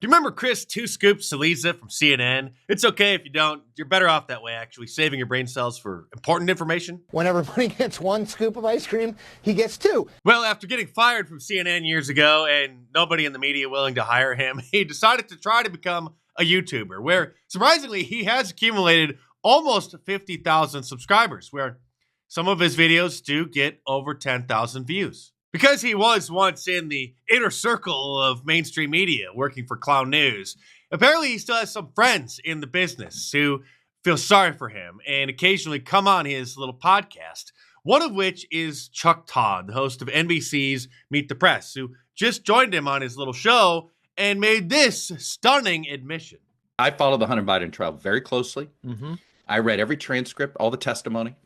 Do you remember Chris Two Scoops Cillizza from CNN? It's okay if you don't. You're better off that way, actually, saving your brain cells for important information. When everybody gets one scoop of ice cream, he gets two. Well, after getting fired from CNN years ago and nobody in the media willing to hire him, he decided to try to become a YouTuber, where, surprisingly, he has accumulated almost 50,000 subscribers, where some of his videos do get over 10,000 views. Because he was once in the inner circle of mainstream media working for Clown News, apparently he still has some friends in the business who feel sorry for him and occasionally come on his little podcast, one of which is Chuck Todd, the host of NBC's Meet the Press, who just joined him on his little show and made this stunning admission. I followed the Hunter Biden trial very closely. Mm-hmm. I read every transcript, all the testimony,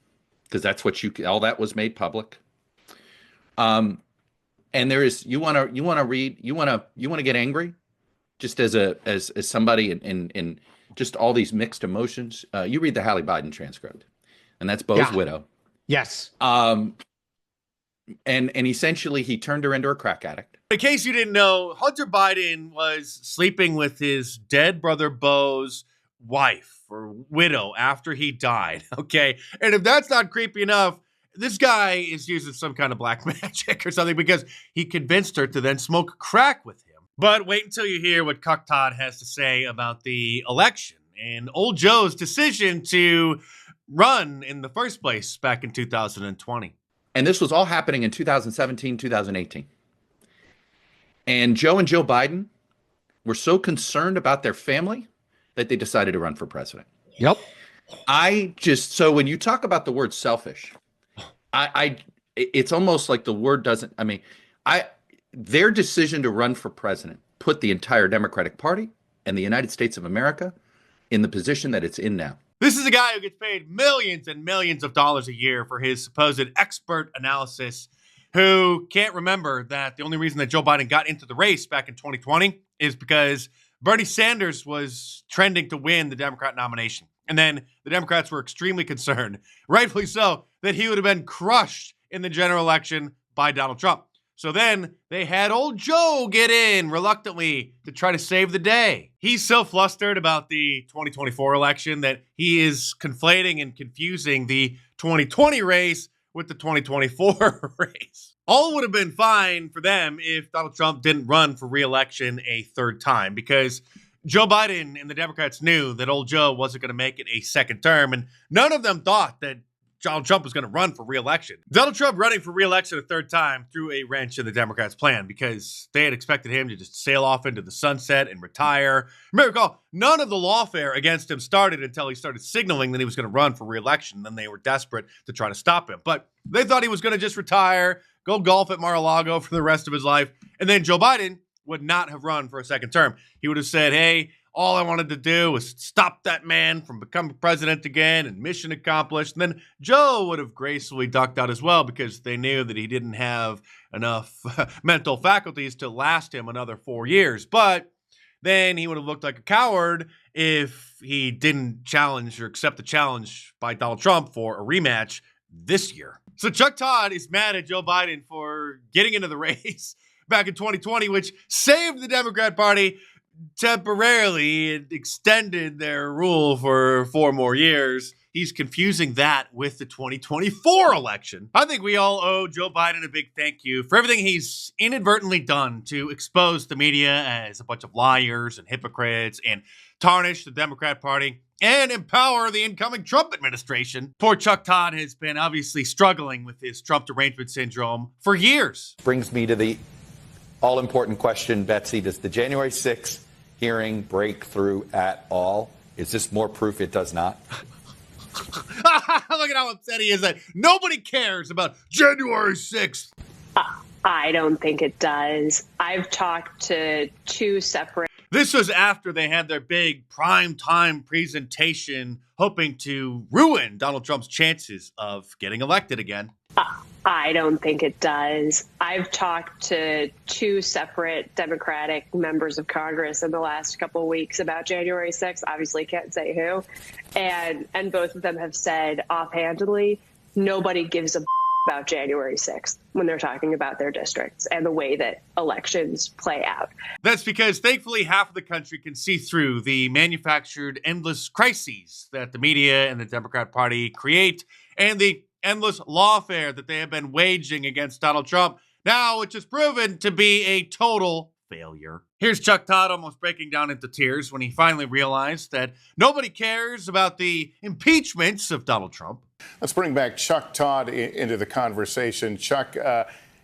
because that's what all that was made public. And there is, you want to get angry, just as somebody in just all these mixed emotions. You read the Hallie Biden transcript, and that's Bo's widow. Yes. And essentially he turned her into a crack addict. In case you didn't know, Hunter Biden was sleeping with his dead brother Bo's wife or widow after he died. Okay. And if that's not creepy enough, this guy is using some kind of black magic or something because he convinced her to then smoke crack with him. But wait until you hear what Cuck Todd has to say about the election and old Joe's decision to run in the first place back in 2020. And this was all happening in 2017, 2018. And Joe and Joe Biden were so concerned about their family that they decided to run for president. Yep. So when you talk about the word selfish, it's almost like the word doesn't, their decision to run for president put the entire Democratic Party and the United States of America in the position that it's in now. This is a guy who gets paid millions and millions of dollars a year for his supposed expert analysis, who can't remember that the only reason that Joe Biden got into the race back in 2020 is because Bernie Sanders was trending to win the Democrat nomination. And then the Democrats were extremely concerned, rightfully so, that he would have been crushed in the general election by Donald Trump. So then they had old Joe get in reluctantly to try to save the day. He's so flustered about the 2024 election that he is conflating and confusing the 2020 race with the 2024 race. All would have been fine for them if Donald Trump didn't run for re-election a third time, because Joe Biden and the Democrats knew that old Joe wasn't going to make it a second term, and none of them thought that Donald Trump was going to run for re-election. Donald Trump running for re-election a third time threw a wrench in the Democrats' plan because they had expected him to just sail off into the sunset and retire. Remember, recall, none of the lawfare against him started until he started signaling that he was going to run for re-election. Then they were desperate to try to stop him. But they thought he was going to just retire, go golf at Mar-a-Lago for the rest of his life, and then Joe Biden would not have run for a second term. He would have said, hey, all I wanted to do was stop that man from becoming president again, and mission accomplished. And then Joe would have gracefully ducked out as well because they knew that he didn't have enough mental faculties to last him another 4 years. But then he would have looked like a coward if he didn't challenge or accept the challenge by Donald Trump for a rematch this year. So Chuck Todd is mad at Joe Biden for getting into the race back in 2020, which saved the Democrat Party temporarily. It extended their rule for 4 more years. He's confusing that with the 2024 election. I think we all owe Joe Biden a big thank you for everything he's inadvertently done to expose the media as a bunch of liars and hypocrites and tarnish the Democrat Party and empower the incoming Trump administration. Poor Chuck Todd has been obviously struggling with his Trump derangement syndrome for years. Brings me to the all-important question, Betsy. Does the January 6th hearing break through at all? Is this more proof it does not? Look at how upset he is that nobody cares about January 6th. I don't think it does. I've talked to 2 separate. This was after they had their big primetime presentation hoping to ruin Donald Trump's chances of getting elected again. I don't think it does. I've talked to 2 separate Democratic members of Congress in the last couple of weeks about January 6th. Obviously can't say who. And both of them have said offhandedly, nobody gives a about January 6th when they're talking about their districts and the way that elections play out. That's because thankfully half of the country can see through the manufactured endless crises that the media and the Democrat Party create and the endless lawfare that they have been waging against Donald Trump, now which has proven to be a total failure. Here's Chuck Todd almost breaking down into tears when he finally realized that nobody cares about the impeachments of Donald Trump. Let's bring back Chuck Todd into the conversation. Chuck,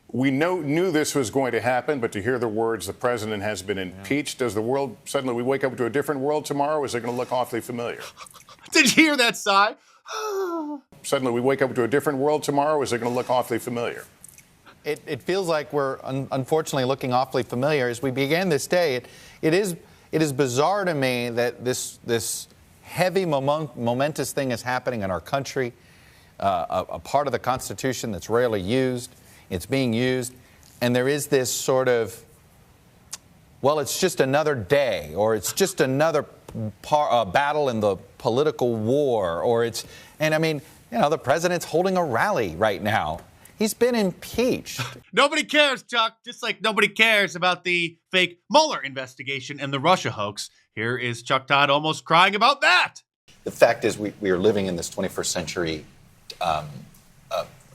we knew this was going to happen, but to hear the words, the president has been impeached, does the world suddenly we wake up to a different world tomorrow? Or is it going to look awfully familiar? Did you hear that sigh? Suddenly we wake up to a different world tomorrow. Or is it going to look awfully familiar? It feels like we're unfortunately looking awfully familiar. As we began this day, it is bizarre to me that this heavy momentous thing is happening in our country, a part of the Constitution that's rarely used. It's being used, and there is this sort of, well, it's just another day, or it's just another battle in the political war, and I mean, the president's holding a rally right now. He's been impeached. Nobody cares, Chuck, just like nobody cares about the fake Mueller investigation and the Russia hoax. Here is Chuck Todd almost crying about that. The fact is we are living in this 21st century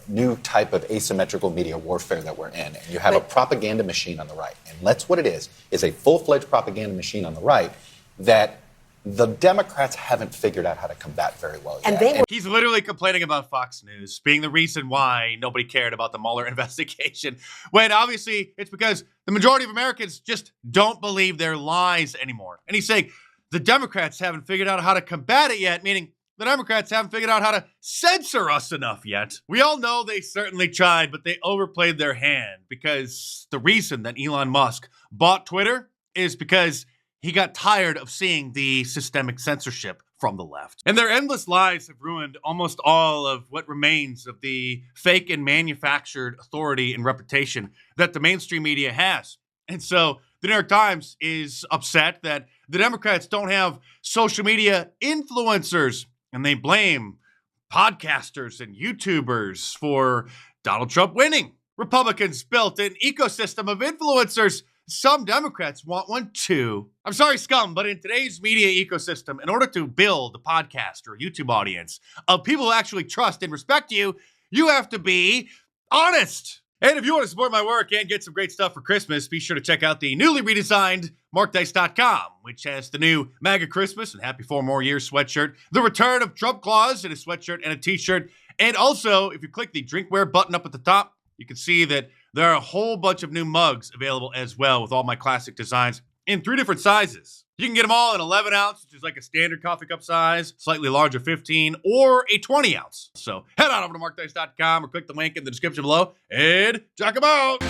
new type of asymmetrical media warfare that we're in. And you have a propaganda machine on the right. And that's what it is a full-fledged propaganda machine on the right that the Democrats haven't figured out how to combat very well yet. And he's literally complaining about Fox News being the reason why nobody cared about the Mueller investigation, when obviously it's because the majority of Americans just don't believe their lies anymore. And he's saying the Democrats haven't figured out how to combat it yet, meaning the Democrats haven't figured out how to censor us enough yet. We all know they certainly tried, but they overplayed their hand, because the reason that Elon Musk bought Twitter is because he got tired of seeing the systemic censorship from the left. And their endless lies have ruined almost all of what remains of the fake and manufactured authority and reputation that the mainstream media has. And so the New York Times is upset that the Democrats don't have social media influencers, and they blame podcasters and YouTubers for Donald Trump winning. Republicans built an ecosystem of influencers. Some Democrats want one too. I'm sorry, scum, but in today's media ecosystem, in order to build a podcast or a YouTube audience of people who actually trust and respect you, you have to be honest. And if you want to support my work and get some great stuff for Christmas, be sure to check out the newly redesigned MarkDice.com, which has the new MAGA Christmas and Happy 4 More Years sweatshirt, the return of Trump Claus in a sweatshirt and a t-shirt, and also, if you click the drinkware button up at the top, you can see that there are a whole bunch of new mugs available as well with all my classic designs in 3 different sizes. You can get them all in 11 ounce, which is like a standard coffee cup size, slightly larger 15, or a 20 ounce. So head on over to markdice.com or click the link in the description below and check them out.